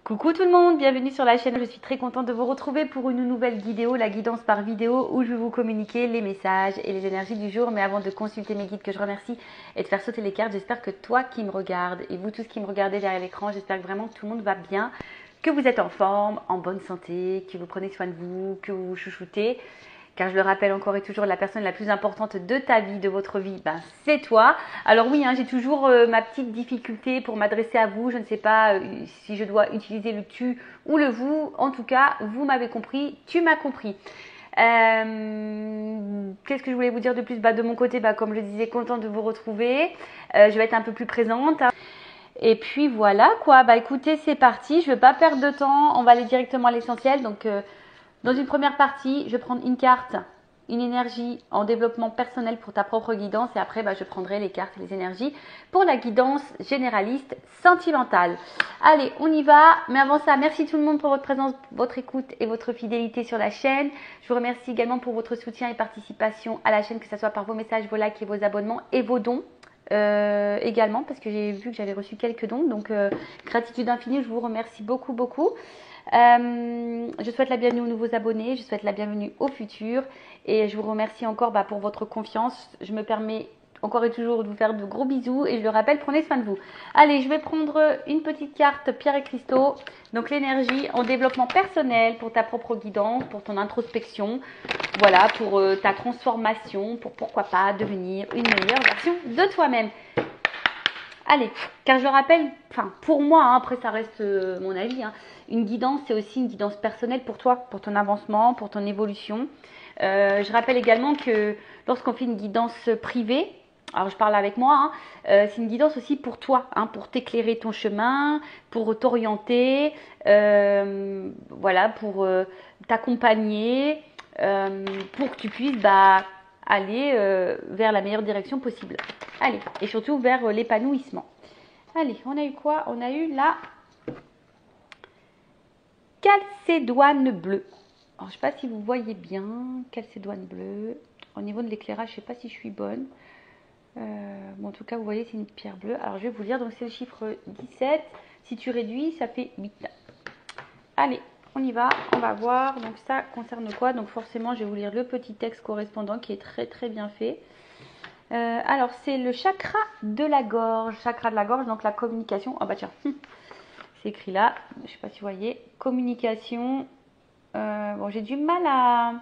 Coucou tout le monde, bienvenue sur la chaîne. Je suis très contente de vous retrouver pour une nouvelle vidéo, la guidance par vidéo, où je vais vous communiquer les messages et les énergies du jour. Mais avant de consulter mes guides que je remercie et de faire sauter les cartes, j'espère que toi qui me regardes et vous tous qui me regardez derrière l'écran, j'espère que vraiment tout le monde va bien, que vous êtes en forme, en bonne santé, que vous prenez soin de vous, que vous vous chouchoutez. Car je le rappelle encore et toujours, la personne la plus importante de ta vie, de votre vie, ben, c'est toi. Alors oui, j'ai toujours ma petite difficulté pour m'adresser à vous. Je ne sais pas si je dois utiliser le tu ou le vous. En tout cas, vous m'avez compris, tu m'as compris. Qu'est-ce que je voulais vous dire de plus? De mon côté, comme je le disais, contente de vous retrouver. Je vais être un peu plus présente. Et puis voilà quoi, écoutez, c'est parti. Je ne vais pas perdre de temps, on va aller directement à l'essentiel. Donc dans une première partie, je vais prendre une carte, une énergie en développement personnel pour ta propre guidance. Et après, je prendrai les cartes et les énergies pour la guidance généraliste sentimentale. Allez, on y va. Mais avant ça, merci tout le monde pour votre présence, votre écoute et votre fidélité sur la chaîne. Je vous remercie également pour votre soutien et participation à la chaîne, que ce soit par vos messages, vos likes et vos abonnements et vos dons. Également, parce que j'ai vu que j'avais reçu quelques dons. Donc, gratitude infinie, je vous remercie beaucoup, beaucoup. Je souhaite la bienvenue aux nouveaux abonnés, je souhaite la bienvenue aux futurs et je vous remercie encore pour votre confiance. Je me permets encore et toujours de vous faire de gros bisous et je le rappelle, prenez soin de vous. Allez, je vais prendre une petite carte pierre et cristaux. Donc l'énergie en développement personnel pour ta propre guidance, pour ton introspection, voilà, pour ta transformation, pour pourquoi pas devenir une meilleure version de toi-même. Allez, car je le rappelle, pour moi, après ça reste mon avis, une guidance, c'est aussi une guidance personnelle pour toi, pour ton avancement, pour ton évolution. Je rappelle également que lorsqu'on fait une guidance privée, alors je parle avec moi, c'est une guidance aussi pour toi, pour t'éclairer ton chemin, pour t'orienter, voilà, pour t'accompagner, pour que tu puisses aller vers la meilleure direction possible. Allez, et surtout vers l'épanouissement. Allez, on a eu quoi? On a eu la calcédoine bleue. Alors, je ne sais pas si vous voyez bien, calcédoine bleue. Au niveau de l'éclairage, je ne sais pas si je suis bonne. En tout cas, vous voyez, c'est une pierre bleue. Alors, je vais vous lire. Donc, c'est le chiffre 17. Si tu réduis, ça fait 8. Allez, on y va. On va voir. Donc, ça concerne quoi? Donc, forcément, je vais vous lire le petit texte correspondant qui est très, très bien fait. Alors, c'est le chakra de la gorge. Chakra de la gorge, donc la communication. Ah tiens, c'est écrit là. Je ne sais pas si vous voyez. Communication. J'ai du mal à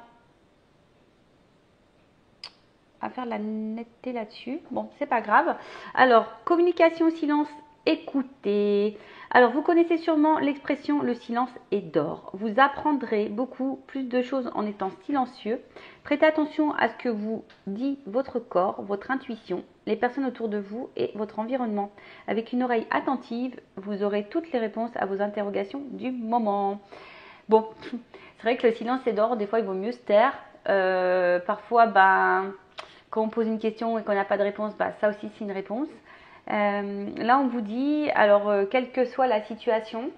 faire la netteté là-dessus. Bon, c'est pas grave. Alors, communication, silence, écoutez. Alors, vous connaissez sûrement l'expression « le silence est d'or ». Vous apprendrez beaucoup plus de choses en étant silencieux. Prêtez attention à ce que vous dit votre corps, votre intuition, les personnes autour de vous et votre environnement. Avec une oreille attentive, vous aurez toutes les réponses à vos interrogations du moment. Bon, c'est vrai que le silence est d'or. Des fois, il vaut mieux se taire. Parfois, quand on pose une question et qu'on n'a pas de réponse, ça aussi, c'est une réponse. Là, on vous dit, alors, quelle que soit la situation,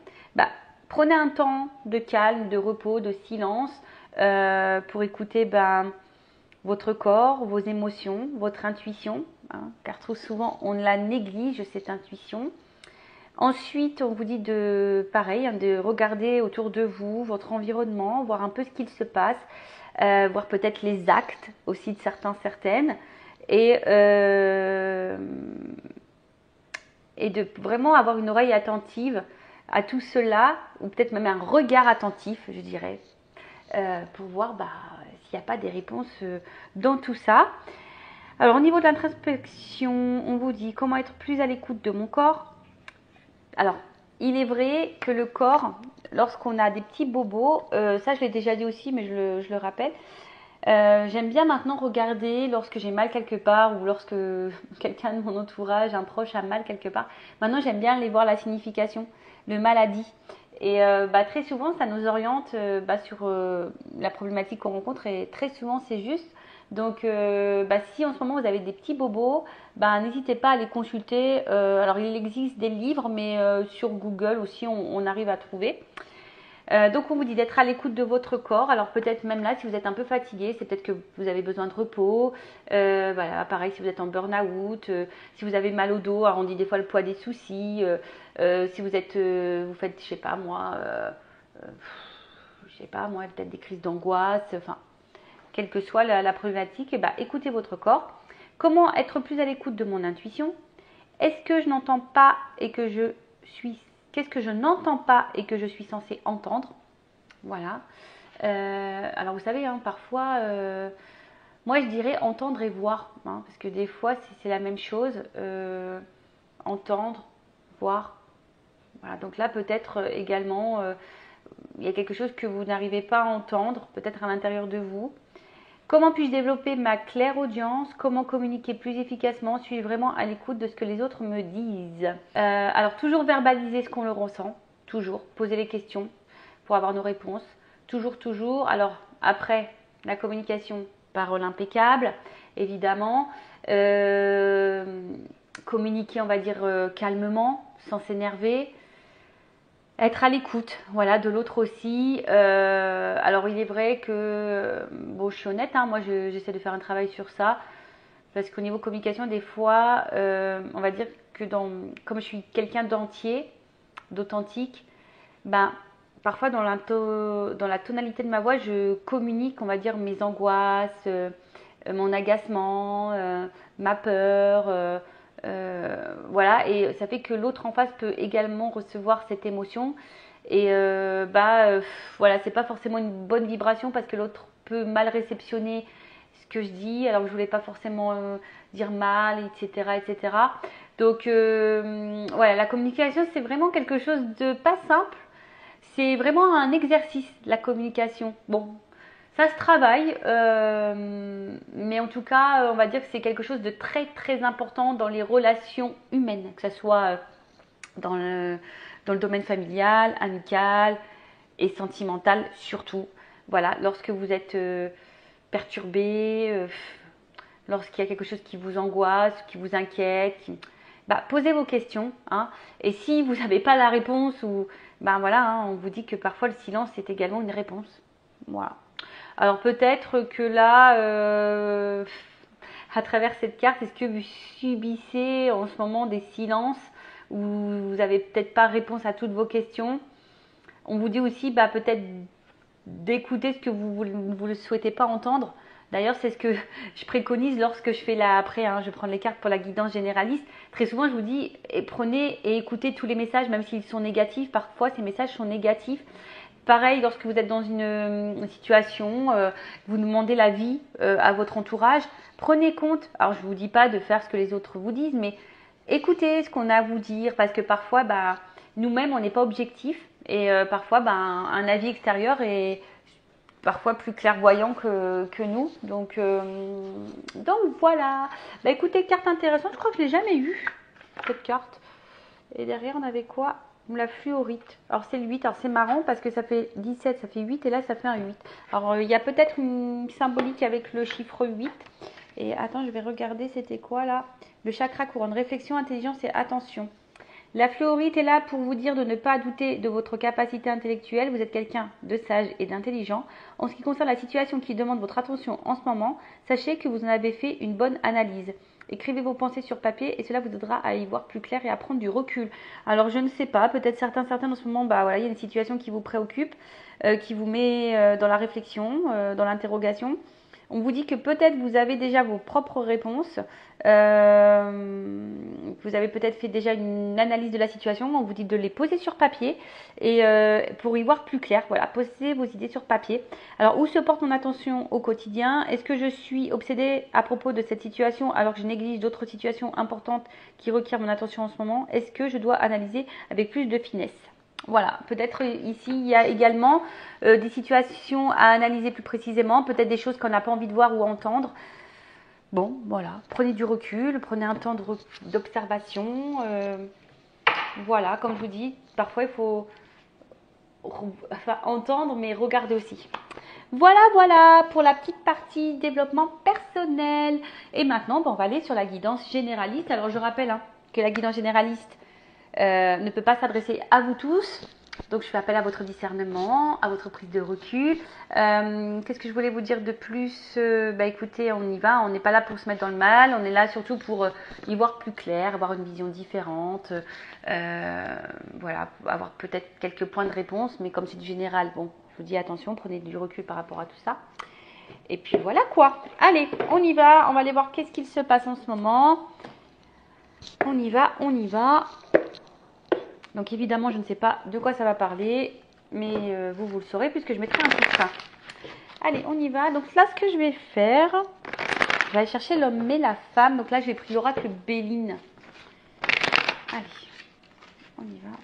prenez un temps de calme, de repos, de silence pour écouter votre corps, vos émotions, votre intuition, car trop souvent, on la néglige, cette intuition. Ensuite, on vous dit de regarder autour de vous, votre environnement, voir un peu ce qu'il se passe, voir peut-être les actes aussi de certaines, et de vraiment avoir une oreille attentive à tout cela, ou peut-être même un regard attentif, je dirais, pour voir s'il n'y a pas des réponses dans tout ça. Alors, au niveau de l'introspection, on vous dit comment être plus à l'écoute de mon corps. Alors, il est vrai que le corps, lorsqu'on a des petits bobos, ça je l'ai déjà dit aussi, mais je le rappelle, j'aime bien maintenant regarder lorsque j'ai mal quelque part ou lorsque quelqu'un de mon entourage, un proche a mal quelque part. Maintenant, j'aime bien aller voir la signification, le maladie. Et très souvent, ça nous oriente sur la problématique qu'on rencontre et très souvent, c'est juste. Donc, si en ce moment vous avez des petits bobos, n'hésitez pas à les consulter. Alors, il existe des livres, mais sur Google aussi, on arrive à trouver. Donc on vous dit d'être à l'écoute de votre corps. Alors peut-être même là, si vous êtes un peu fatigué, c'est peut-être que vous avez besoin de repos. Voilà, pareil, si vous êtes en burn-out, si vous avez mal au dos, alors on dit des fois le poids des soucis. Si vous êtes, vous faites, je sais pas moi, peut-être des crises d'angoisse. Enfin, quelle que soit la problématique, écoutez votre corps. Comment être plus à l'écoute de mon intuition? Est-ce que je n'entends pas et que je suis... Qu'est-ce que je n'entends pas et que je suis censée entendre? Voilà. Alors vous savez, hein, parfois, moi je dirais entendre et voir, hein, parce que des fois c'est la même chose. Entendre, voir. Voilà. Donc là peut-être également, il y a quelque chose que vous n'arrivez pas à entendre, peut-être à l'intérieur de vous. Comment puis-je développer ma clairaudience? Comment communiquer plus efficacement? Suis-je vraiment à l'écoute de ce que les autres me disent? Alors, toujours verbaliser ce qu'on le ressent. Toujours. Poser les questions pour avoir nos réponses. Toujours, toujours. Alors, après, la communication, parole impeccable, évidemment. Communiquer, on va dire, calmement, sans s'énerver. Être à l'écoute, voilà, de l'autre aussi. Alors il est vrai que, bon, je suis honnête, hein, moi j'essaie de faire un travail sur ça, parce qu'au niveau communication, des fois, on va dire que comme je suis quelqu'un d'entier, d'authentique, parfois dans la tonalité de ma voix, je communique, on va dire, mes angoisses, mon agacement, ma peur. Voilà, et ça fait que l'autre en face peut également recevoir cette émotion. Et voilà, c'est pas forcément une bonne vibration parce que l'autre peut mal réceptionner ce que je dis, alors que je voulais pas forcément dire mal, etc., etc. Donc voilà, la communication c'est vraiment quelque chose de pas simple. C'est vraiment un exercice, la communication. Bon, ça se travaille, mais en tout cas, on va dire que c'est quelque chose de très très important dans les relations humaines, que ce soit dans le domaine familial, amical et sentimental surtout. Voilà, lorsque vous êtes perturbé, lorsqu'il y a quelque chose qui vous angoisse, qui vous inquiète, posez vos questions. Hein, et si vous n'avez pas la réponse, ou voilà, hein, on vous dit que parfois le silence est également une réponse. Voilà. Alors peut-être que là, à travers cette carte, est-ce que vous subissez en ce moment des silences où vous n'avez peut-être pas réponse à toutes vos questions? On vous dit aussi peut-être d'écouter ce que vous ne souhaitez pas entendre. D'ailleurs, c'est ce que je préconise lorsque je fais après, hein, je vais prendre les cartes pour la guidance généraliste. Très souvent, je vous dis, prenez et écoutez tous les messages, même s'ils sont négatifs. Parfois, ces messages sont négatifs. Pareil, lorsque vous êtes dans une situation, vous demandez l'avis à votre entourage, prenez compte. Alors, je ne vous dis pas de faire ce que les autres vous disent, mais écoutez ce qu'on a à vous dire, parce que parfois, nous-mêmes, on n'est pas objectif, et parfois, un avis extérieur est parfois plus clairvoyant que nous. Donc voilà. Écoutez, carte intéressante. Je crois que je ne l'ai jamais eue, cette carte. Et derrière, on avait quoi? La fluorite. Alors c'est le 8. Alors c'est marrant parce que ça fait 17, ça fait 8 et là ça fait un 8. Alors il y a peut-être une symbolique avec le chiffre 8. Et attends, je vais regarder, c'était quoi là? Le chakra couronne, réflexion, intelligence et attention. La fluorite est là pour vous dire de ne pas douter de votre capacité intellectuelle. Vous êtes quelqu'un de sage et d'intelligent. En ce qui concerne la situation qui demande votre attention en ce moment, sachez que vous en avez fait une bonne analyse. Écrivez vos pensées sur papier et cela vous aidera à y voir plus clair et à prendre du recul. Alors je ne sais pas, peut-être certains en ce moment, voilà, il y a une situation qui vous préoccupe, qui vous met dans la réflexion, dans l'interrogation. On vous dit que peut-être vous avez déjà vos propres réponses. Vous avez peut-être fait déjà une analyse de la situation. On vous dit de les poser sur papier et pour y voir plus clair. Voilà, posez vos idées sur papier. Alors, où se porte mon attention au quotidien? Est-ce que je suis obsédée à propos de cette situation alors que je néglige d'autres situations importantes qui requièrent mon attention en ce moment? Est-ce que je dois analyser avec plus de finesse? Voilà, peut-être ici il y a également des situations à analyser plus précisément, peut-être des choses qu'on n'a pas envie de voir ou entendre. Bon, voilà, prenez du recul, prenez un temps d'observation. Voilà, comme je vous dis, parfois il faut entendre mais regarder aussi. Voilà pour la petite partie développement personnel. Et maintenant, on va aller sur la guidance généraliste. Alors je rappelle que la guidance généraliste ne peut pas s'adresser à vous tous, Donc je fais appel à votre discernement, à votre prise de recul. Qu'est-ce que je voulais vous dire de plus? Écoutez, on y va, on n'est pas là pour se mettre dans le mal, on est là surtout pour y voir plus clair, avoir une vision différente, voilà, avoir peut-être quelques points de réponse, mais comme c'est du général, bon, je vous dis attention, prenez du recul par rapport à tout ça. Et puis voilà quoi. Allez, on y va, on va aller voir qu'est-ce qu'il se passe en ce moment. On y va, on y va. Donc évidemment, je ne sais pas de quoi ça va parler, mais vous le saurez puisque je mettrai un titre. Allez, on y va. Donc là, ce que je vais faire, je vais aller chercher l'homme et la femme. Donc là, j'ai pris l'oracle Béline. Allez, on y va.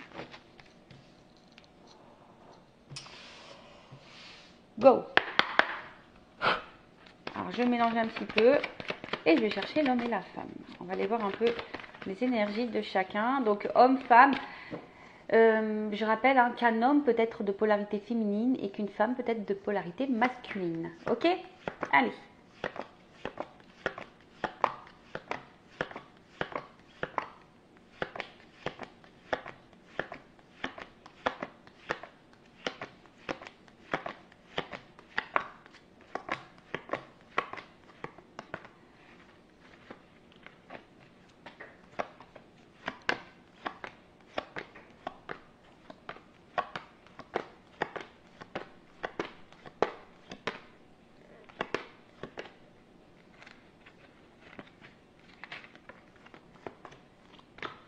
Go. Alors, je vais mélanger un petit peu et je vais chercher l'homme et la femme. On va aller voir un peu les énergies de chacun. Donc, homme, femme. Je rappelle qu'un homme peut être de polarité féminine et qu'une femme peut être de polarité masculine. Ok? Allez.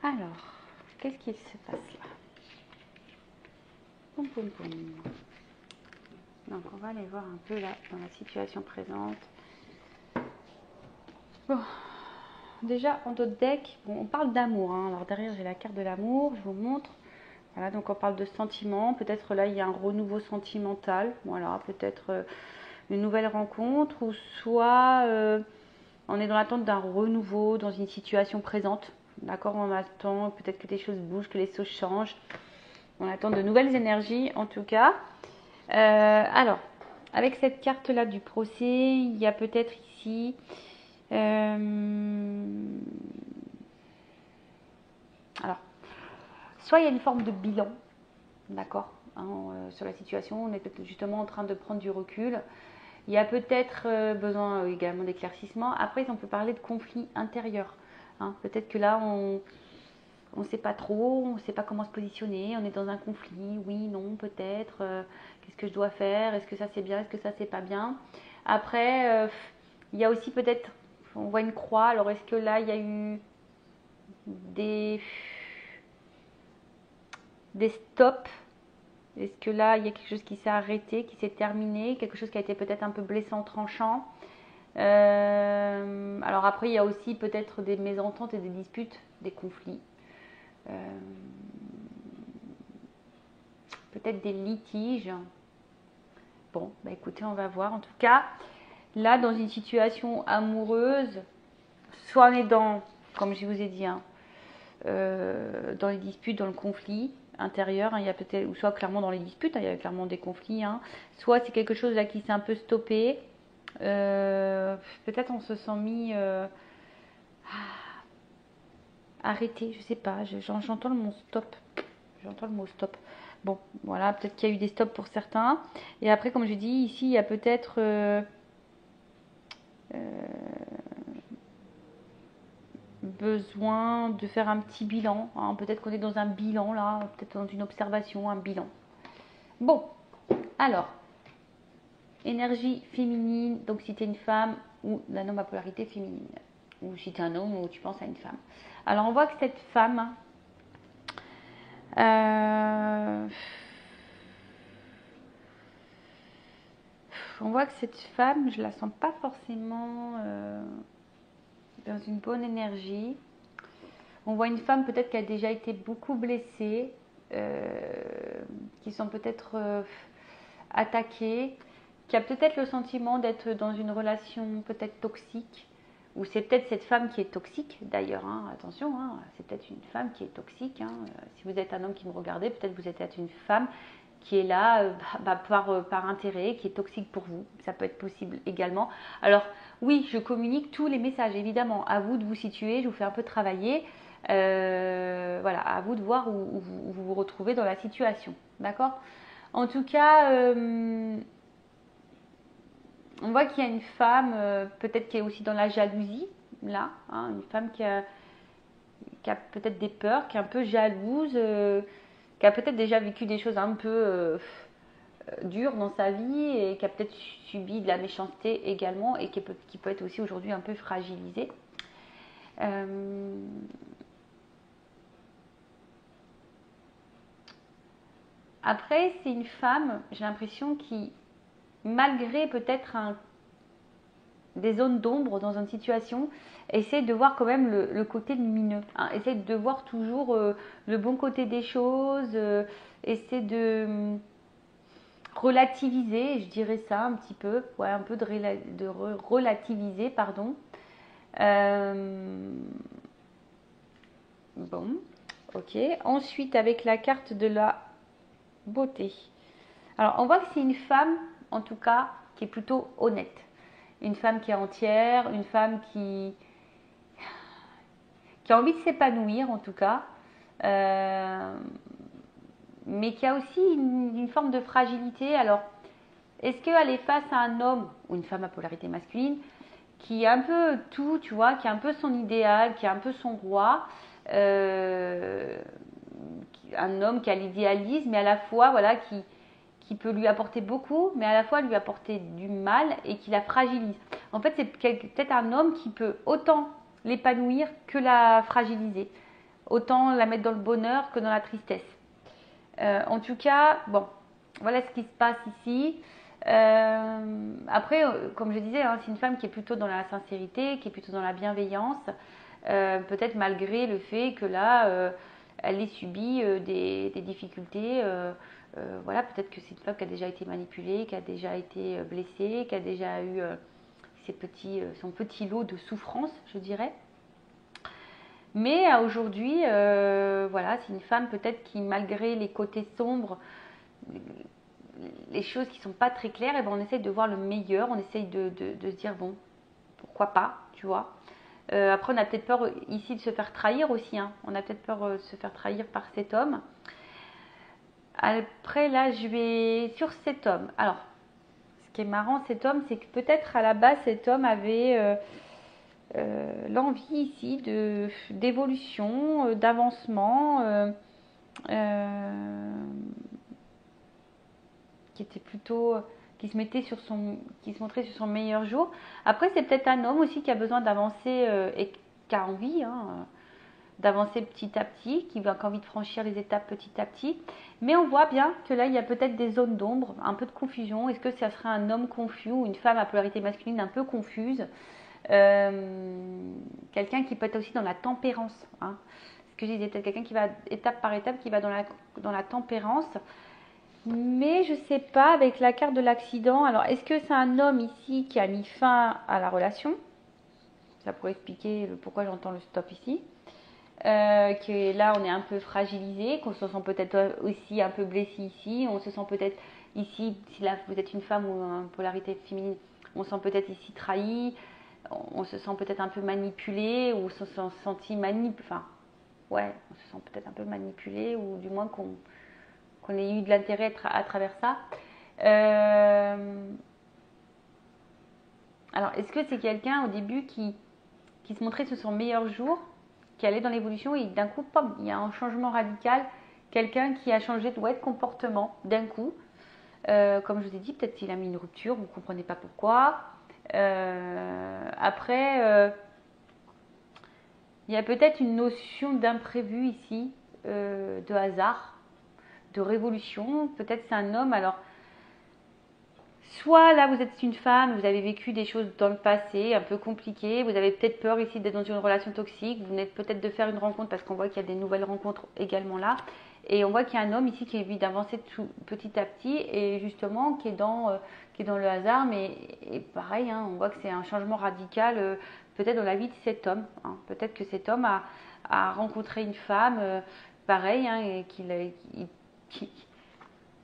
Alors, qu'est-ce qui se passe là? Poum, poum, poum. Donc, on va aller voir un peu là, dans la situation présente. Bon, déjà, en d'autres decks, bon, on parle d'amour. Alors, derrière, j'ai la carte de l'amour, je vous montre. Voilà, donc on parle de sentiments. Peut-être là, il y a un renouveau sentimental. Voilà, peut-être une nouvelle rencontre. Ou soit, on est dans l'attente d'un renouveau dans une situation présente. D'accord, on attend peut-être que des choses bougent, que les choses changent. On attend de nouvelles énergies en tout cas. Alors, avec cette carte-là du procès, il y a peut-être ici... alors, soit il y a une forme de bilan, d'accord, sur la situation. On est peut-être justement en train de prendre du recul. Il y a peut-être besoin également d'éclaircissement. Après, on peut parler de conflit intérieur. Peut-être que là, on ne sait pas trop, on ne sait pas comment se positionner, on est dans un conflit, oui, non, peut-être, qu'est-ce que je dois faire, est-ce que ça c'est bien, est-ce que ça c'est pas bien. Après, il y a aussi peut-être, on voit une croix, alors est-ce que là il y a eu des stops? Est-ce que là il y a quelque chose qui s'est arrêté, qui s'est terminé, quelque chose qui a été peut-être un peu blessant, tranchant? Alors après il y a aussi peut-être des mésententes et des disputes, des conflits. Peut-être des litiges. Bon, écoutez, on va voir. En tout cas, là, dans une situation amoureuse, soit on est dans, comme je vous ai dit, dans les disputes, dans le conflit intérieur, il y a peut-être, ou soit clairement dans les disputes, il y a clairement des conflits, soit c'est quelque chose là qui s'est un peu stoppé. Peut-être on se sent mis arrêté, je sais pas, j'entends le mot stop. J'entends le mot stop. Bon, voilà, peut-être qu'il y a eu des stops pour certains. Et après, comme je dis, ici, il y a peut-être besoin de faire un petit bilan. Peut-être qu'on est dans un bilan, là, peut-être dans une observation, un bilan. Bon, alors, énergie féminine, donc si tu es une femme ou d'un homme à polarité féminine. Ou si tu es un homme ou tu penses à une femme. Alors, on voit que cette femme... on voit que cette femme, je la sens pas forcément dans une bonne énergie. On voit une femme peut-être qui a déjà été beaucoup blessée, qui sont peut-être attaquées, qui a peut-être le sentiment d'être dans une relation peut-être toxique, ou c'est peut-être cette femme qui est toxique d'ailleurs, attention, c'est peut-être une femme qui est toxique. Si vous êtes un homme qui me regardez, peut-être vous êtes une femme qui est là par intérêt, qui est toxique pour vous. Ça peut être possible également. Alors oui, je communique tous les messages, évidemment. À vous de vous situer, je vous fais un peu travailler. Voilà, à vous de voir où vous vous retrouvez dans la situation. D'accord? En tout cas, on voit qu'il y a une femme, peut-être qui est aussi dans la jalousie, là, hein, une femme qui a peut-être des peurs, qui est un peu jalouse, qui a peut-être déjà vécu des choses un peu dures dans sa vie et qui a peut-être subi de la méchanceté également et qui peut être aussi aujourd'hui un peu fragilisée. Après, c'est une femme, j'ai l'impression, qui, malgré peut-être des zones d'ombre dans une situation, essaie de voir quand même le côté lumineux. Hein, essaie de voir toujours le bon côté des choses, essaie de relativiser, je dirais ça un petit peu, ouais, un peu de relativiser, pardon. Bon, ok. Ensuite, avec la carte de la beauté. Alors, on voit que c'est une femme, en tout cas, qui est plutôt honnête. Une femme qui est entière, une femme qui a envie de s'épanouir, en tout cas, mais qui a aussi une forme de fragilité. Alors, est-ce qu'elle est face à un homme ou une femme à polarité masculine qui est un peu tout, tu vois, qui est un peu son idéal, qui est un peu son roi, un homme qui a l'idéalisme, mais à la fois, voilà, qui peut lui apporter beaucoup, mais à la fois lui apporter du mal et qui la fragilise. En fait, c'est peut-être un homme qui peut autant l'épanouir que la fragiliser, autant la mettre dans le bonheur que dans la tristesse. En tout cas, bon, voilà ce qui se passe ici. Après, comme je disais, hein, c'est une femme qui est plutôt dans la sincérité, qui est plutôt dans la bienveillance, peut-être malgré le fait que là, elle ait subi des difficultés. Voilà, peut-être que c'est une femme qui a déjà été manipulée, qui a déjà été blessée, qui a déjà eu son petit lot de souffrance, je dirais. Mais aujourd'hui, voilà, c'est une femme peut-être qui, malgré les côtés sombres, les choses qui ne sont pas très claires, et ben on essaye de voir le meilleur, on essaye de se dire, bon, pourquoi pas, tu vois. Après, on a peut-être peur ici de se faire trahir aussi, hein. On a peut-être peur de se faire trahir par cet homme. Après, là, je vais sur cet homme. Alors, ce qui est marrant, cet homme, c'est que peut-être à la base, cet homme avait l'envie ici d'évolution, d'avancement, qui était plutôt, qui se montrait sur son meilleur jour. Après, c'est peut-être un homme aussi qui a besoin d'avancer et qui a envie, hein, d'avancer petit à petit, qui a envie de franchir les étapes petit à petit. Mais on voit bien que là, il y a peut-être des zones d'ombre, un peu de confusion. Est-ce que ça serait un homme confus ou une femme à polarité masculine un peu confuse? Quelqu'un qui peut être aussi dans la tempérance, hein. Ce que je disais, peut-être quelqu'un qui va étape par étape, qui va dans la tempérance. Mais je sais pas, avec la carte de l'accident, alors est-ce que c'est un homme ici qui a mis fin à la relation? Ça pourrait expliquer pourquoi j'entends le stop ici. Que là on est un peu fragilisé, qu'on se sent peut-être aussi un peu blessé ici, on se sent peut-être ici, si là vous êtes une femme ou une polarité féminine, on se sent peut-être ici trahi, on se sent peut-être un peu manipulé, ou on se sent senti enfin ouais, on se sent peut-être un peu manipulé, ou du moins qu'on ait eu de l'intérêt à travers ça. Alors est-ce que c'est quelqu'un au début qui se montrait sur son meilleur jour, qui allait dans l'évolution et d'un coup, pom, il y a un changement radical, quelqu'un qui a changé de comportement d'un coup. Comme je vous ai dit, peut-être qu'il a mis une rupture, vous ne comprenez pas pourquoi. Après, il y a peut-être une notion d'imprévu ici, de hasard, de révolution. Peut-être c'est un homme, alors soit là vous êtes une femme, vous avez vécu des choses dans le passé un peu compliquées, vous avez peut-être peur ici d'être dans une relation toxique, vous venez peut-être de faire une rencontre parce qu'on voit qu'il y a des nouvelles rencontres également là. Et on voit qu'il y a un homme ici qui a envie d'avancer petit à petit et justement qui est dans le hasard, mais et pareil, hein, on voit que c'est un changement radical peut-être dans la vie de cet homme, hein. Peut-être que cet homme a rencontré une femme, pareil, hein, et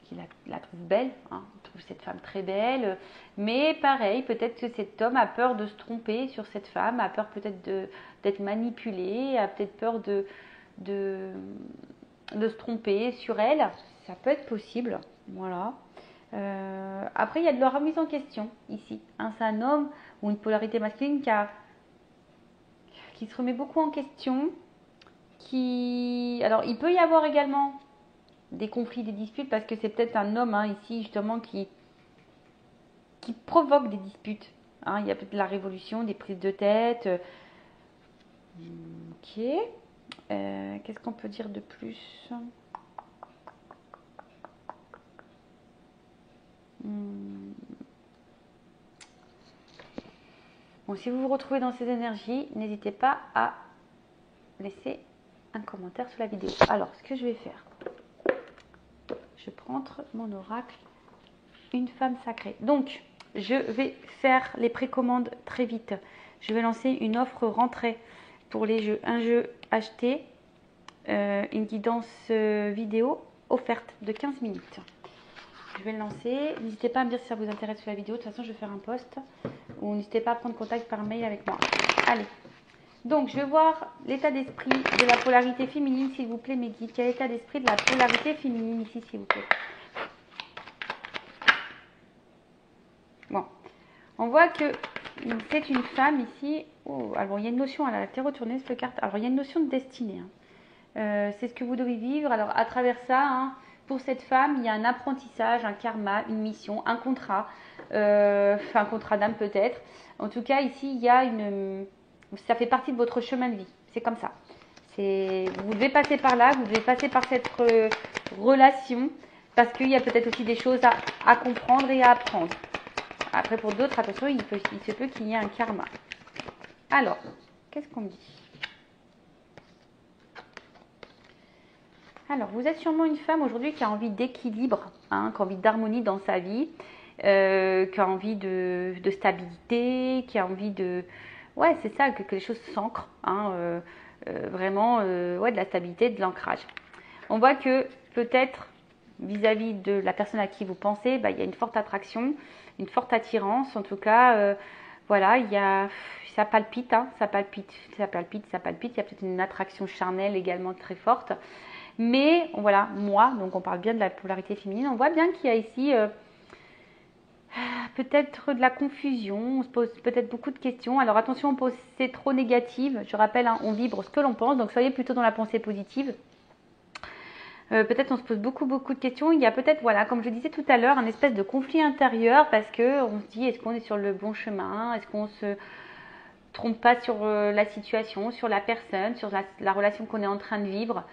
qu'il la trouve belle, hein, il trouve cette femme très belle, mais pareil, peut-être que cet homme a peur de se tromper sur cette femme, a peur peut-être d'être manipulé, a peut-être peur de se tromper sur elle, ça peut être possible, voilà. Après, il y a de la remise en question ici, hein, c'est un homme ou une polarité masculine qui se remet beaucoup en question, alors il peut y avoir également des conflits, des disputes, parce que c'est peut-être un homme hein, ici justement qui provoque des disputes. Hein. Il y a peut-être de la révolution, des prises de tête. Ok. Qu'est-ce qu'on peut dire de plus? Bon, si vous vous retrouvez dans ces énergies, n'hésitez pas à laisser un commentaire sous la vidéo. Alors, ce que je vais faire, je prends mon oracle, une femme sacrée. Donc, je vais faire les précommandes très vite. Je vais lancer une offre rentrée pour les jeux. Un jeu acheté, une guidance vidéo offerte de 15 minutes. Je vais le lancer. N'hésitez pas à me dire si ça vous intéresse sur la vidéo. De toute façon, je vais faire un post. Ou n'hésitez pas à prendre contact par mail avec moi. Allez. Donc, je vais voir l'état d'esprit de la polarité féminine, s'il vous plaît, mes guides. Quel est l'état d'esprit de la polarité féminine ici, s'il vous plaît? Bon. On voit que c'est une femme ici. Oh, alors, il y a une notion, à la terre retournée, cette carte. Alors, il y a une notion de destinée. Hein. C'est ce que vous devez vivre. Alors, à travers ça, hein, pour cette femme, il y a un apprentissage, un karma, une mission, un contrat. Un contrat d'âme peut-être. En tout cas, ici, il y a ça fait partie de votre chemin de vie. C'est comme ça. Vous devez passer par là, vous devez passer par cette relation, parce qu'il y a peut-être aussi des choses à comprendre et à apprendre. Après, pour d'autres, attention, il se peut qu'il y ait un karma. Alors, qu'est-ce qu'on dit? Alors, vous êtes sûrement une femme aujourd'hui qui a envie d'équilibre, hein, qui a envie d'harmonie dans sa vie, qui a envie de stabilité, qui a envie de... Ouais, c'est ça, que les choses s'ancrent, hein, vraiment, ouais, de la stabilité, de l'ancrage. On voit que peut-être, vis-à-vis de la personne à qui vous pensez, bah, il y a une forte attraction, une forte attirance, en tout cas, voilà, ça palpite, hein, ça palpite, ça palpite, ça palpite, il y a peut-être une attraction charnelle également très forte. Mais voilà, moi, donc on parle bien de la polarité féminine, on voit bien qu'il y a ici peut-être de la confusion, on se pose peut-être beaucoup de questions. Alors attention, c'est trop négative, je rappelle, hein, on vibre ce que l'on pense, donc soyez plutôt dans la pensée positive. Peut-être on se pose beaucoup de questions. Il y a peut-être, voilà, comme je disais tout à l'heure, un espèce de conflit intérieur parce qu'on se dit, est-ce qu'on est sur le bon chemin? Est-ce qu'on se trompe pas sur la situation, sur la personne, sur la relation qu'on est en train de vivre?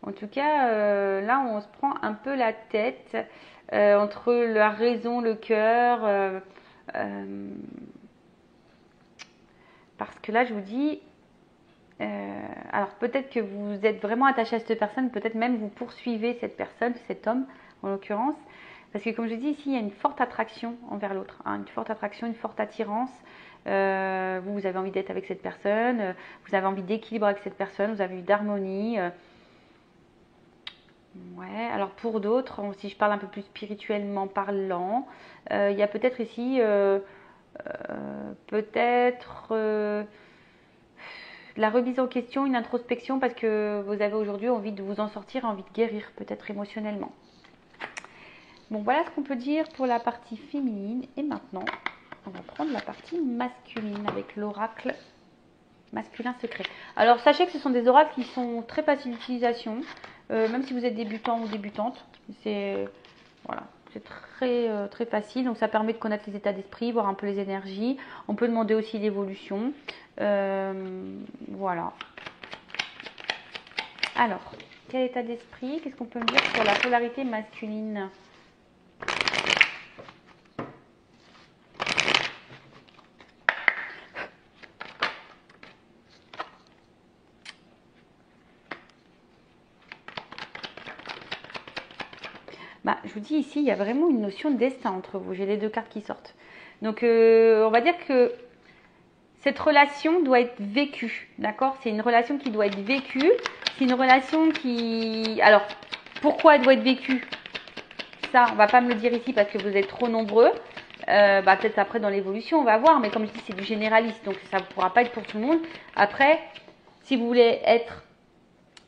En tout cas, là, on se prend un peu la tête entre la raison, le cœur. Parce que là, je vous dis, alors peut-être que vous êtes vraiment attaché à cette personne, peut-être même vous poursuivez cette personne, cet homme en l'occurrence. Parce que comme je dis ici, il y a une forte attraction envers l'autre, hein, une forte attraction, une forte attirance. Vous avez envie d'être avec cette personne, vous avez envie d'équilibre avec cette personne, vous avez envie d'harmonie. Ouais, alors pour d'autres, si je parle un peu plus spirituellement parlant, il y a peut-être ici, la remise en question, une introspection parce que vous avez aujourd'hui envie de vous en sortir, envie de guérir peut-être émotionnellement. Bon, voilà ce qu'on peut dire pour la partie féminine. Et maintenant, on va prendre la partie masculine avec l'oracle masculin secret. Alors, sachez que ce sont des oracles qui sont très faciles d'utilisation, même si vous êtes débutant ou débutante. C'est voilà, c'est très facile. Donc, ça permet de connaître les états d'esprit, voir un peu les énergies. On peut demander aussi l'évolution. Voilà. Alors, quel état d'esprit? Qu'est-ce qu'on peut me dire sur la polarité masculine? Bah, je vous dis ici, il y a vraiment une notion de destin entre vous. J'ai les deux cartes qui sortent. Donc, on va dire que cette relation doit être vécue, d'accord? C'est une relation qui doit être vécue. C'est une relation qui... Alors, pourquoi elle doit être vécue? Ça, on va pas me le dire ici parce que vous êtes trop nombreux. Peut-être après dans l'évolution, on va voir. Mais comme je dis, c'est du généraliste. Donc, ça ne pourra pas être pour tout le monde. Après, si vous voulez être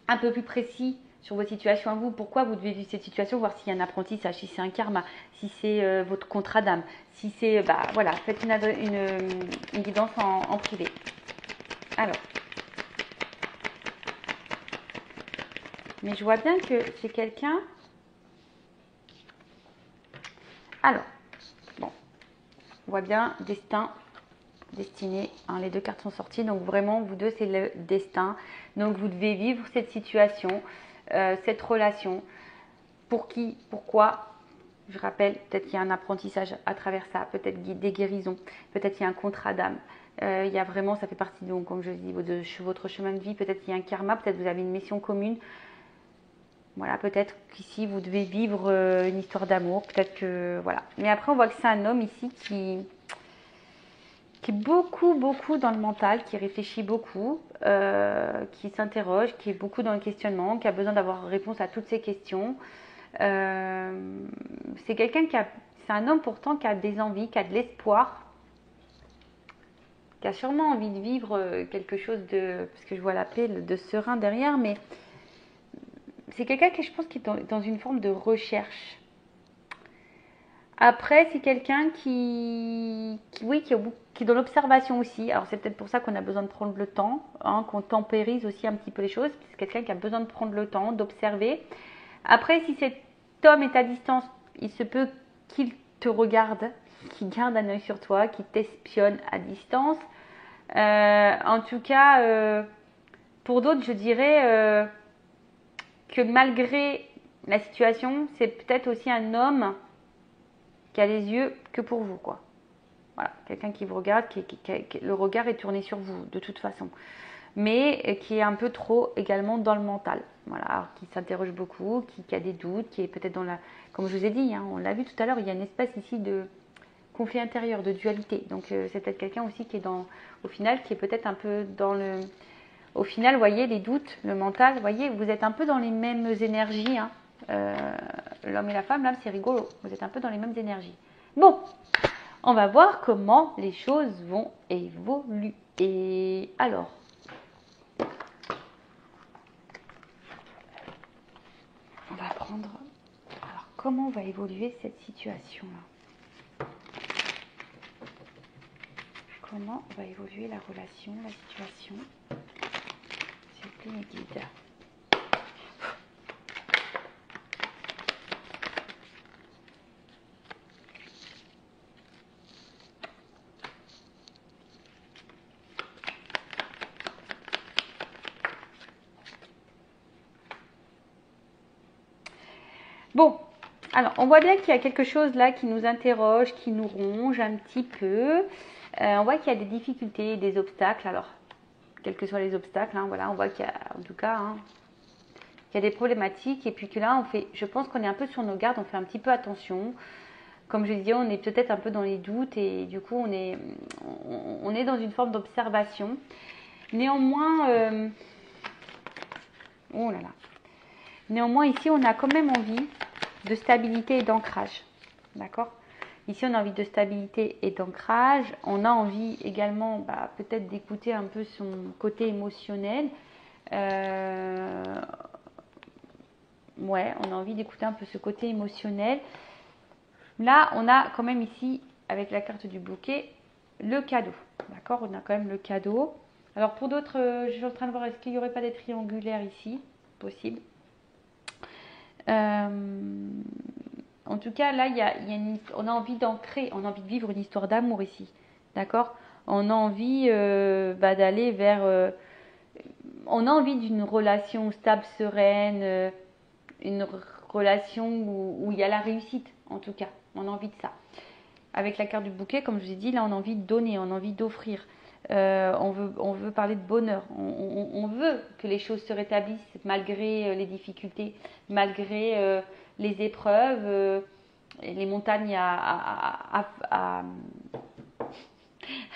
un peu plus précis sur votre situation à vous, pourquoi vous devez vivre cette situation, voir s'il y a un apprentissage, si c'est un karma, si c'est votre contrat d'âme, si c'est... voilà, faites une guidance en privé. Alors... Mais je vois bien que c'est quelqu'un... Alors, bon, on voit bien destin, destiné. Hein, les deux cartes sont sorties. Donc vraiment, vous deux, c'est le destin. Donc vous devez vivre cette situation, cette relation. Pour qui, pourquoi? Je rappelle, peut-être qu'il y a un apprentissage à travers ça. Peut-être des guérisons. Peut-être qu'il y a un contrat d'âme. Il y a vraiment, ça fait partie, donc, comme je dis, de votre chemin de vie. Peut-être qu'il y a un karma. Peut-être que vous avez une mission commune. Voilà, peut-être qu'ici, vous devez vivre une histoire d'amour. Peut-être que... Voilà. Mais après, on voit que c'est un homme ici qui est beaucoup dans le mental, qui réfléchit beaucoup, qui s'interroge, qui est beaucoup dans le questionnement, qui a besoin d'avoir réponse à toutes ces questions. C'est quelqu'un qui a... C'est un homme pourtant qui a des envies, qui a de l'espoir, qui a sûrement envie de vivre quelque chose de... Parce que je vois la paix, de serein derrière, mais... C'est quelqu'un qui, je pense, qui est dans une forme de recherche. Après, c'est quelqu'un qui est dans l'observation aussi. Alors, c'est peut-être pour ça qu'on a besoin de prendre le temps, hein, qu'on tempérise aussi un petit peu les choses. C'est quelqu'un qui a besoin de prendre le temps, d'observer. Après, si cet homme est à distance, il se peut qu'il te regarde, qu'il garde un œil sur toi, qu'il t'espionne à distance. En tout cas, pour d'autres, je dirais... que malgré la situation, c'est peut-être aussi un homme qui a les yeux que pour vous, quoi. Voilà, quelqu'un qui vous regarde, le regard est tourné sur vous, de toute façon. Mais qui est un peu trop également dans le mental. Voilà, alors, qui s'interroge beaucoup, qui a des doutes, qui est peut-être dans la... Comme je vous ai dit, hein, on l'a vu tout à l'heure, il y a une espèce ici de conflit intérieur, de dualité. Donc, c'est peut-être quelqu'un aussi qui est au final, qui est peut-être un peu dans le... Au final, vous voyez, les doutes, le mental, vous voyez, vous êtes un peu dans les mêmes énergies. Hein. L'homme et la femme, là, c'est rigolo. Vous êtes un peu dans les mêmes énergies. Bon, on va voir comment les choses vont évoluer. Alors, on va prendre... Alors, comment va évoluer cette situation-là? Comment va évoluer la relation, la situation? S'il vous plaît, mes guides. Bon, alors on voit bien qu'il y a quelque chose là qui nous interroge, qui nous ronge un petit peu. On voit qu'il y a des difficultés, des obstacles. Alors, quels que soient les obstacles, hein, voilà, on voit qu'il y a, en tout cas, hein, qu'il y a des problématiques. Et puis que là, je pense qu'on est un peu sur nos gardes, on fait un petit peu attention. Comme je disais, on est peut-être un peu dans les doutes et du coup, on est dans une forme d'observation. Néanmoins, oh là là. Néanmoins, ici, on a quand même envie de stabilité et d'ancrage. D'accord? Ici, on a envie de stabilité et d'ancrage. On a envie également peut-être d'écouter un peu son côté émotionnel. Ouais, on a envie d'écouter un peu ce côté émotionnel. Là, on a quand même ici, avec la carte du bouquet, le cadeau. D'accord? On a quand même le cadeau. Alors, pour d'autres, je suis en train de voir, est-ce qu'il n'y aurait pas des triangulaires ici? Possible. En tout cas, là, on a envie d'ancrer, on a envie de vivre une histoire d'amour ici. D'accord? On a envie d'aller vers... on a envie d'une relation stable, sereine, une relation où il y a la réussite, en tout cas. On a envie de ça. Avec la carte du bouquet, comme je vous ai dit, là, on a envie de donner, on a envie d'offrir. On veut parler de bonheur. On veut que les choses se rétablissent malgré les difficultés, malgré les épreuves, les montagnes à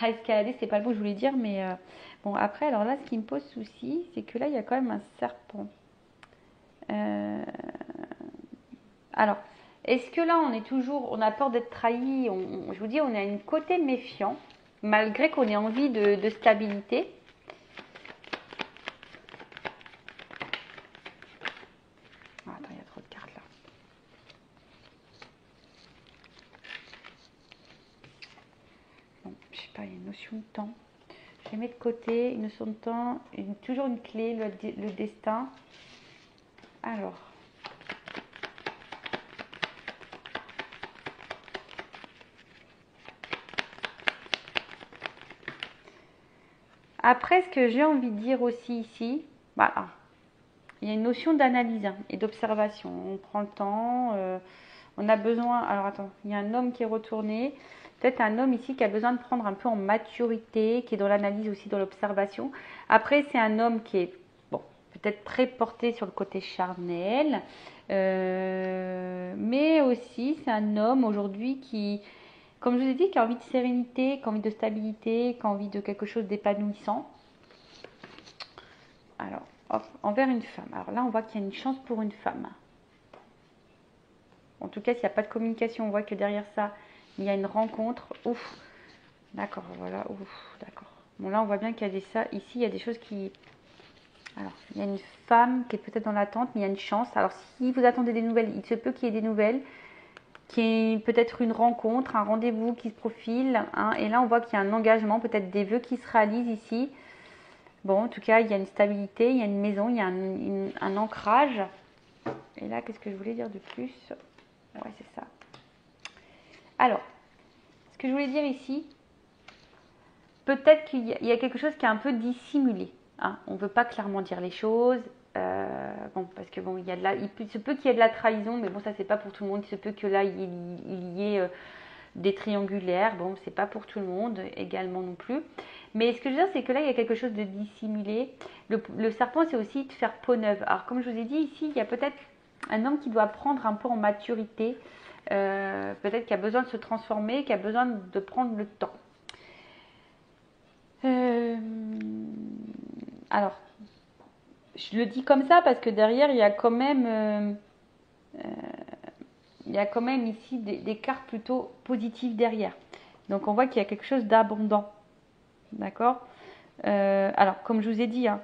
escalader. C'est pas le mot que je voulais dire, mais Bon, après, alors là, ce qui me pose souci, c'est que là, il y a quand même un serpent. Alors, est-ce que là, on a peur d'être trahi? Je vous dis, on a une côté méfiant, malgré qu'on ait envie de stabilité. Ah, attends, il y a trop de cartes là. Bon, je sais pas, il y a une notion de temps. Je les mets de côté, une notion de temps, toujours une clé, le destin. Alors. Après, ce que j'ai envie de dire aussi ici, voilà, il y a une notion d'analyse et d'observation. On prend le temps, on a besoin. Alors attends, il y a un homme qui est retourné. Peut-être un homme ici qui a besoin de prendre un peu en maturité, qui est dans l'analyse aussi, dans l'observation. Après, c'est un homme qui est, bon, peut-être très porté sur le côté charnel. Mais aussi, c'est un homme aujourd'hui qui, comme je vous ai dit, qui a envie de sérénité, qui a envie de stabilité, qui a envie de quelque chose d'épanouissant. Alors, hop, envers une femme. Alors là, on voit qu'il y a une chance pour une femme. En tout cas, s'il n'y a pas de communication, on voit que derrière ça, il y a une rencontre. Ouf, d'accord, voilà, ouf, d'accord. Bon, là, on voit bien qu'il y a des ça. Ici, il y a des choses qui... Alors, il y a une femme qui est peut-être dans l'attente, mais il y a une chance. Alors, si vous attendez des nouvelles, il se peut qu'il y ait des nouvelles, qu'il y ait peut-être une rencontre, un rendez-vous qui se profile. Hein, et là, on voit qu'il y a un engagement, peut-être des vœux qui se réalisent ici. Bon, en tout cas, il y a une stabilité, il y a une maison, il y a un ancrage. Et là, qu'est-ce que je voulais dire de plus? Ouais, c'est ça. Alors, ce que je voulais dire ici, peut-être qu'il y a quelque chose qui est un peu dissimulé. Hein. On ne veut pas clairement dire les choses. Bon, parce que bon, il se peut qu'il y ait de la trahison, mais bon, ça, c'est pas pour tout le monde. Il se peut que là, il y ait des triangulaires. Bon, c'est pas pour tout le monde également non plus. Mais ce que je veux dire, c'est que là, il y a quelque chose de dissimulé. Le serpent, c'est aussi de faire peau neuve. Alors, comme je vous ai dit, ici, il y a peut-être un homme qui doit prendre un peu en maturité. Peut-être qu'il a besoin de se transformer, qui a besoin de prendre le temps. Alors, je le dis comme ça parce que derrière, il y a quand même ici des cartes plutôt positives derrière. Donc, on voit qu'il y a quelque chose d'abondant. D'accord? Alors, comme je vous ai dit, hein,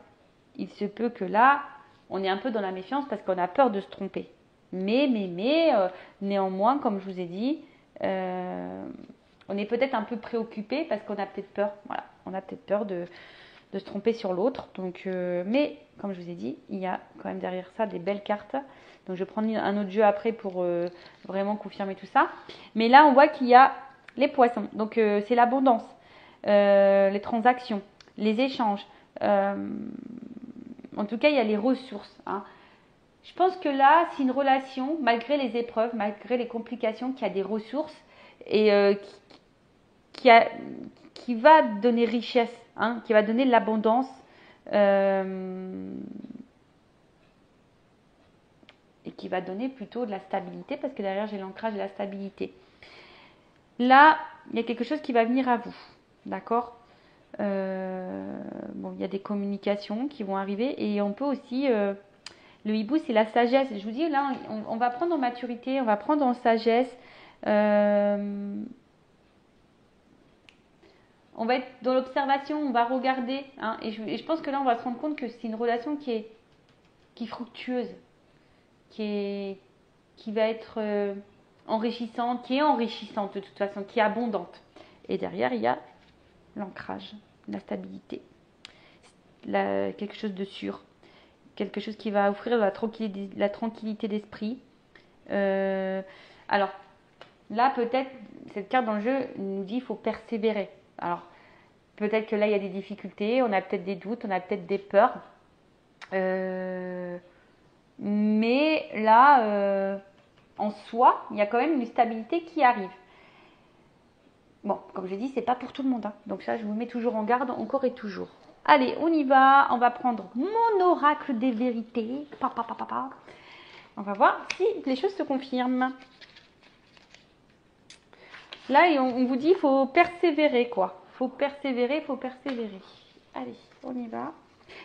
il se peut que là, on est un peu dans la méfiance parce qu'on a peur de se tromper. Mais, néanmoins, comme je vous ai dit, on est peut-être un peu préoccupé parce qu'on a peut-être peur. Voilà, on a peut-être peur de se tromper sur l'autre. Donc, mais, comme je vous ai dit, il y a quand même derrière ça des belles cartes. Donc, je vais prendre un autre jeu après pour vraiment confirmer tout ça. Mais là, on voit qu'il y a les poissons. Donc, c'est l'abondance, les transactions, les échanges. En tout cas, il y a les ressources. Hein. Je pense que là, c'est une relation, malgré les épreuves, malgré les complications, qui a des ressources et qui va donner richesse, hein, qui va donner de l'abondance. Et qui va donner plutôt de la stabilité, parce que derrière, j'ai l'ancrage et la stabilité. Là, il y a quelque chose qui va venir à vous. D'accord? Bon, il y a des communications qui vont arriver et on peut aussi... le hibou, c'est la sagesse. Je vous dis, là, on va prendre en maturité, on va prendre en sagesse. On va être dans l'observation, on va regarder. Hein, et je pense que là, on va se rendre compte que c'est une relation qui est fructueuse, qui va être enrichissante, qui est enrichissante de toute façon, qui est abondante. Et derrière, il y a l'ancrage, la stabilité, quelque chose de sûr. Quelque chose qui va offrir la tranquillité d'esprit. Alors, là, peut-être, cette carte dans le jeu nous dit qu'il faut persévérer. Alors, peut-être que là, il y a des difficultés, on a peut-être des doutes, on a peut-être des peurs. Mais là, en soi, il y a quand même une stabilité qui arrive. Bon, comme je dis, c'est pas pour tout le monde. Hein. Donc ça, je vous mets toujours en garde, encore et toujours. Allez, on y va. On va prendre mon oracle des vérités. On va voir si les choses se confirment. Là, on vous dit qu'il faut persévérer, quoi. Faut persévérer. Allez, on y va.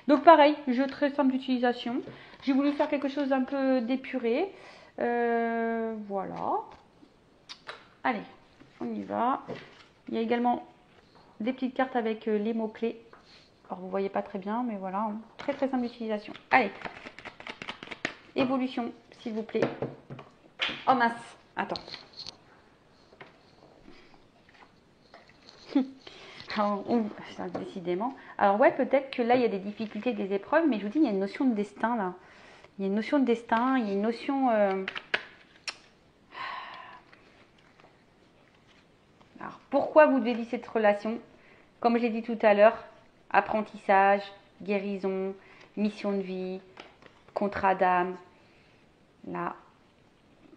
Donc pareil, jeu très simple d'utilisation. J'ai voulu faire quelque chose d'un peu d'épuré. Voilà. Allez, on y va. Il y a également des petites cartes avec les mots-clés. Alors vous ne voyez pas très bien, mais voilà, hein. Très très simple d'utilisation. Allez, évolution, s'il vous plaît. Oh mince, attends. Alors, décidément. Alors ouais, peut-être que là, il y a des difficultés, des épreuves, mais je vous dis, il y a une notion de destin là. Il y a une notion de destin, il y a une notion... Alors, pourquoi vous devez vivre cette relation? Comme je l'ai dit tout à l'heure, apprentissage, guérison, mission de vie, contrat d'âme. Là,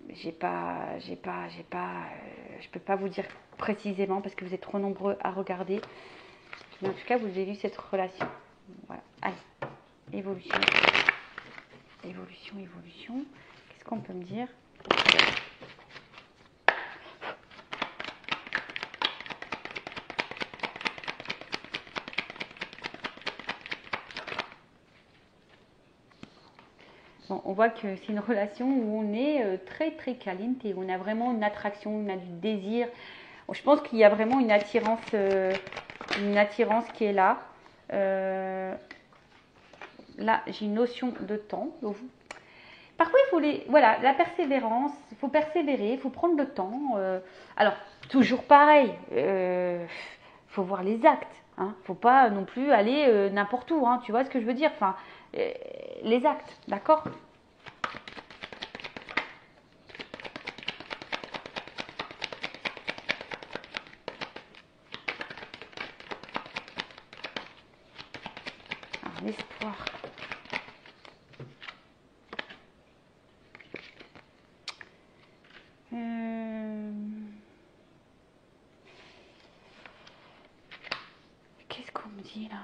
je peux pas vous dire précisément parce que vous êtes trop nombreux à regarder. Mais en tout cas, vous avez vu cette relation. Voilà. Allez, évolution. Évolution, évolution. Qu'est-ce qu'on peut me dire? Bon, on voit que c'est une relation où on est très très caliente et on a vraiment une attraction, on a du désir. Je pense qu'il y a vraiment une attirance qui est là. Là, j'ai une notion de temps. Parfois, il faut voilà, la persévérance, il faut persévérer, il faut prendre le temps. Alors, toujours pareil, faut voir les actes. Hein. Faut pas non plus aller n'importe où. Hein. Tu vois ce que je veux dire? Enfin, les actes, d'accord? Alors, l'espoir. Qu'est-ce qu'on me dit là?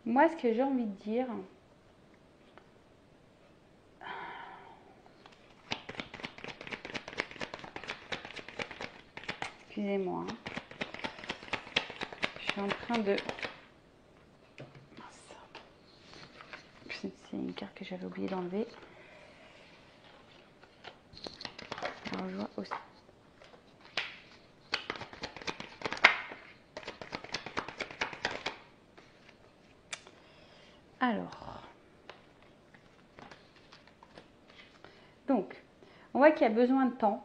Moi, ce que j'ai envie de dire, excusez-moi, hein. Je suis en train de... C'est une carte que j'avais oublié d'enlever. Alors, je vois aussi. Alors, donc, on voit qu'il y a besoin de temps.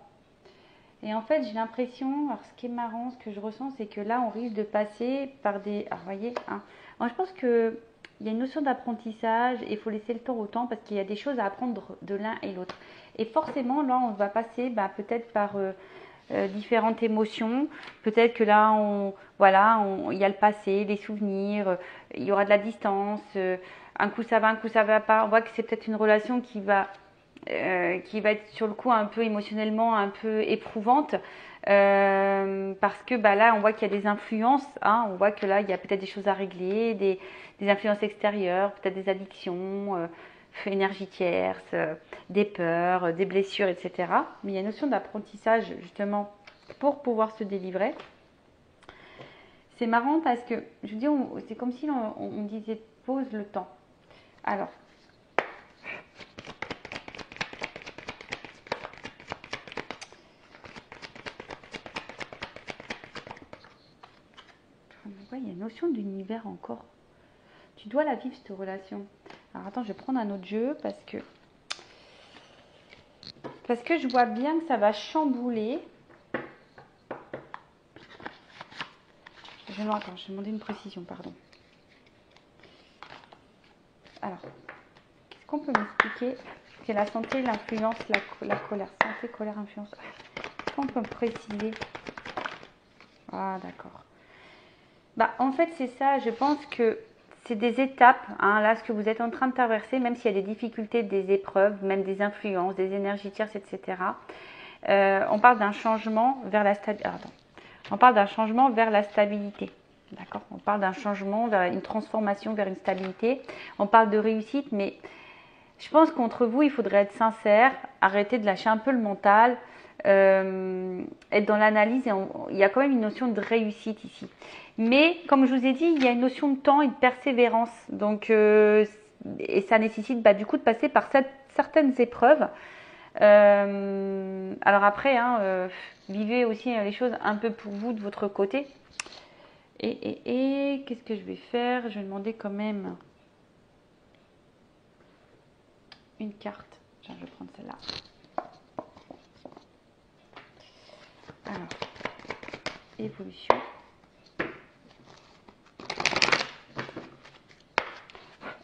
Et en fait, j'ai l'impression, alors ce qui est marrant, ce que je ressens, c'est que là, on risque de passer par des... Alors, vous voyez, hein, moi, je pense qu'il y a une notion d'apprentissage et il faut laisser le temps au temps parce qu'il y a des choses à apprendre de l'un et l'autre. Et forcément, là, on va passer peut-être par différentes émotions. Peut-être que là, il y a le passé, les souvenirs, il y aura de la distance. Un coup, ça va, un coup, ça va pas. On voit que c'est peut-être une relation qui va être sur le coup un peu émotionnellement un peu éprouvante parce que là on voit qu'il y a des influences, hein, on voit que là il y a peut-être des choses à régler, des influences extérieures, peut-être des addictions, énergie tierce, des peurs, des blessures, etc. Mais il y a une notion d'apprentissage justement pour pouvoir se délivrer. C'est marrant parce que je vous dis, c'est comme si on disait pose le temps. Alors il y a une notion d'univers encore. Tu dois la vivre cette relation. Alors attends, je vais prendre un autre jeu parce que je vois bien que ça va chambouler. Je vais demander une précision, pardon. Alors, qu'est-ce qu'on peut m'expliquer? C'est la santé, l'influence, la colère. Santé, colère, influence. Qu'est-ce qu'on peut me préciser? Ah, d'accord. En fait, c'est ça. Je pense que c'est des étapes, hein, là, ce que vous êtes en train de traverser, même s'il y a des difficultés, des épreuves, même des influences, des énergies tierces, etc. On parle d'un changement vers la stabilité. On parle d'un changement vers la stabilité. D'accord? On parle d'un changement vers une transformation vers une stabilité. On parle de réussite, mais Je pense qu'entre vous, il faudrait être sincère, arrêter de lâcher un peu le mental, être dans l'analyse. Il y a quand même une notion de réussite ici. Mais comme je vous ai dit, il y a une notion de temps et de persévérance. Donc, et ça nécessite du coup de passer par certaines épreuves. Alors après, vivez aussi les choses un peu pour vous de votre côté. Et qu'est-ce que je vais faire? Je vais demander quand même une carte. Tiens, je vais prendre celle-là. Alors, évolution.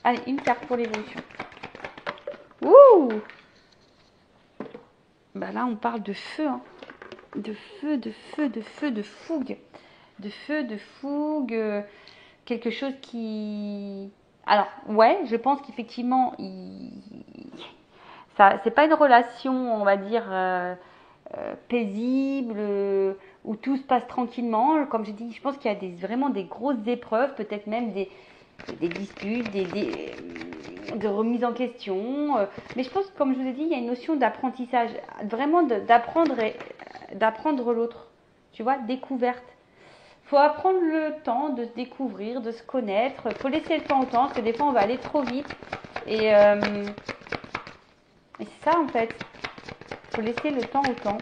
Allez, une carte pour l'évolution. Ouh! Bah là, on parle de feu, hein. De feu, de feu, de feu, de fougue. De feu, de fougue. Quelque chose qui... Alors, ouais, je pense qu'effectivement, ça, c'est pas une relation, on va dire, paisible, où tout se passe tranquillement. Comme je dis, je pense qu'il y a vraiment des grosses épreuves, peut-être même des disputes, de remise en question. Mais je pense, comme je vous ai dit, il y a une notion d'apprentissage, vraiment d'apprendre l'autre. Tu vois, découverte. Il faut apprendre le temps de se découvrir, de se connaître. Il faut laisser le temps au temps, parce que des fois, on va aller trop vite. Et c'est ça, en fait. Il faut laisser le temps au temps.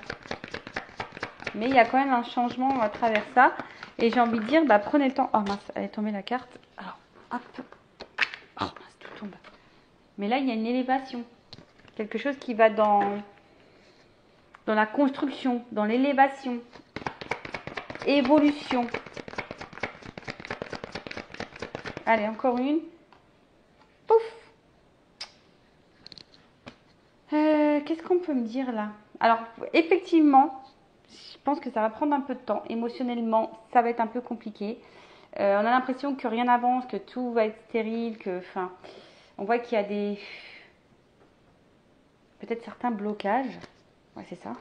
Mais il y a quand même un changement à travers ça. Et j'ai envie de dire, prenez le temps. Oh mince, elle est tombée la carte. Alors, hop. Oh mince, tout tombe. Mais là, il y a une élévation. Quelque chose qui va dans la construction, dans l'élévation. Évolution. Allez, encore une. Pouf. Qu'est-ce qu'on peut me dire là? Alors, effectivement, je pense que ça va prendre un peu de temps. Émotionnellement, ça va être un peu compliqué. On a l'impression que rien n'avance, que tout va être stérile, on voit qu'il y a peut-être certains blocages. Ouais, c'est ça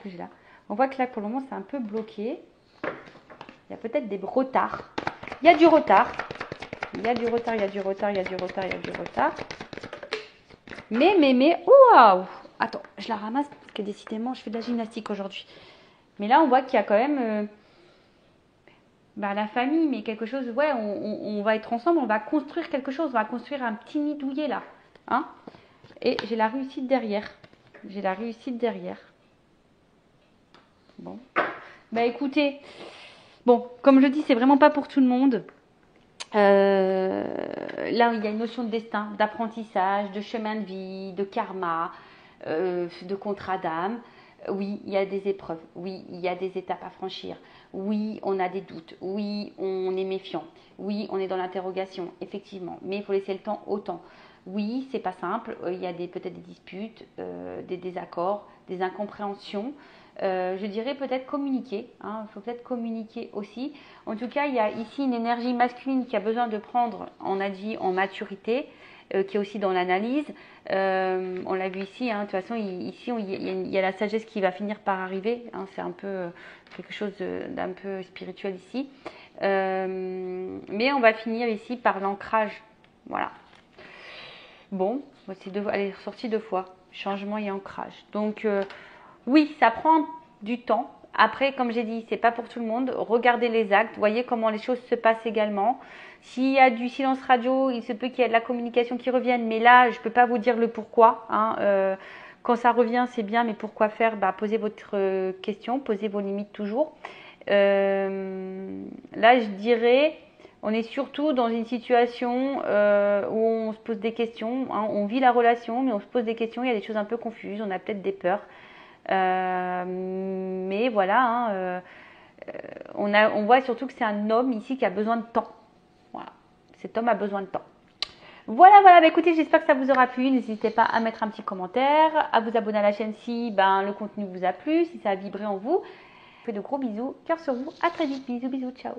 que j'ai là. On voit que là, pour le moment, c'est un peu bloqué. Il y a peut-être des retards. Il y a du retard. Il y a du retard, il y a du retard, il y a du retard, il y a du retard. Mais, waouh! Attends, je la ramasse parce que décidément, je fais de la gymnastique aujourd'hui. Mais là, on voit qu'il y a quand même la famille, mais quelque chose, ouais, on va être ensemble, on va construire quelque chose, on va construire un petit nid douillet là. Hein? Et j'ai la réussite derrière. J'ai la réussite derrière. Bon. Écoutez, bon, comme je dis, c'est vraiment pas pour tout le monde. Là, il y a une notion de destin, d'apprentissage, de chemin de vie, de karma, de contrat d'âme. Oui, il y a des épreuves. Oui, il y a des étapes à franchir. Oui, on a des doutes. Oui, on est méfiant. Oui, on est dans l'interrogation, effectivement. Mais il faut laisser le temps au temps. Oui, c'est pas simple. Il y a peut-être des disputes, des désaccords, des incompréhensions. Je dirais peut-être communiquer. Il faut peut-être communiquer aussi. En tout cas, il y a ici une énergie masculine qui a besoin de prendre, on a dit, en maturité, qui est aussi dans l'analyse. On l'a vu ici. De toute façon, ici, il y a la sagesse qui va finir par arriver. C'est un peu quelque chose d'un peu spirituel ici. Mais on va finir ici par l'ancrage. Voilà. Bon, elle est ressortie 2 fois. Changement et ancrage. Donc, oui, ça prend du temps. Après, comme j'ai dit, c'est pas pour tout le monde. Regardez les actes, voyez comment les choses se passent également. S'il y a du silence radio, il se peut qu'il y ait de la communication qui revienne. Mais là, je peux pas vous dire le pourquoi. Quand ça revient, c'est bien, mais pourquoi faire? Posez votre question, posez vos limites toujours. Là, je dirais, on est surtout dans une situation où on se pose des questions. On vit la relation, mais on se pose des questions. Il y a des choses un peu confuses. On a peut-être des peurs. Mais voilà, on voit surtout que c'est un homme ici qui a besoin de temps. Voilà, cet homme a besoin de temps. Voilà, écoutez, j'espère que ça vous aura plu. N'hésitez pas à mettre un petit commentaire, à vous abonner à la chaîne si le contenu vous a plu, si ça a vibré en vous. Je vous fais de gros bisous, cœur sur vous, à très vite, bisous, ciao.